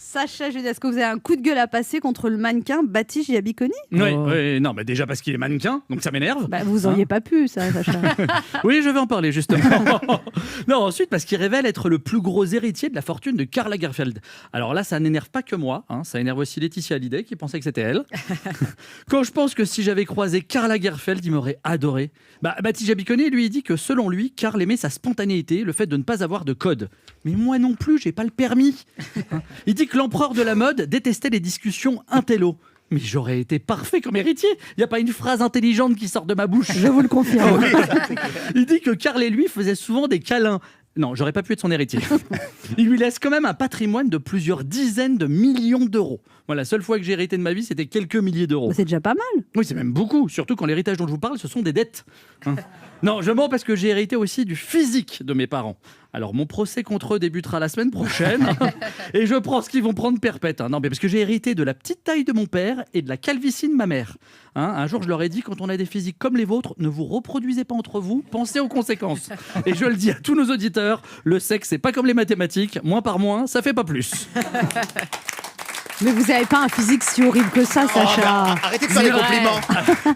Sacha Judas, est-ce que vous avez un coup de gueule à passer contre le mannequin Baptiste Giabiconi? Oui, non, mais déjà parce qu'il est mannequin, donc ça m'énerve. Vous auriez pas pu, ça, Sacha. Oui, je vais en parler justement. Non, ensuite parce qu'il révèle être le plus gros héritier de la fortune de Karl Lagerfeld. Alors là, ça n'énerve pas que moi, ça énerve aussi Laetitia Hallyday qui pensait que c'était elle. Quand je pense que si j'avais croisé Karl Lagerfeld, il m'aurait adoré. Baptiste Giabiconi, lui, il dit que selon lui, Karl aimait sa spontanéité, le fait de ne pas avoir de code. Mais moi non plus, j'ai pas le permis. Il dit que l'empereur de la mode détestait les discussions intello. Mais j'aurais été parfait comme héritier. Il n'y a pas une phrase intelligente qui sort de ma bouche. Je vous le confirme. Il dit que Karl et lui faisaient souvent des câlins. Non, j'aurais pas pu être son héritier. Il lui laisse quand même un patrimoine de plusieurs dizaines de millions d'euros. Moi, la seule fois que j'ai hérité de ma vie, c'était quelques milliers d'euros. C'est déjà pas mal. Oui, c'est même beaucoup. Surtout quand l'héritage dont je vous parle, ce sont des dettes. Non, je mens parce que j'ai hérité aussi du physique de mes parents. Alors, mon procès contre eux débutera la semaine prochaine. Et je pense qu'ils vont prendre perpète. Non, mais parce que j'ai hérité de la petite taille de mon père et de la calvitie de ma mère. Un jour, je leur ai dit, quand on a des physiques comme les vôtres, ne vous reproduisez pas entre vous, pensez aux conséquences. Et je le dis à tous nos auditeurs, le sexe, c'est pas comme les mathématiques. Moins par moins, ça fait pas plus. Mais vous n'avez pas un physique si horrible que ça, Sacha. Arrêtez de faire des compliments.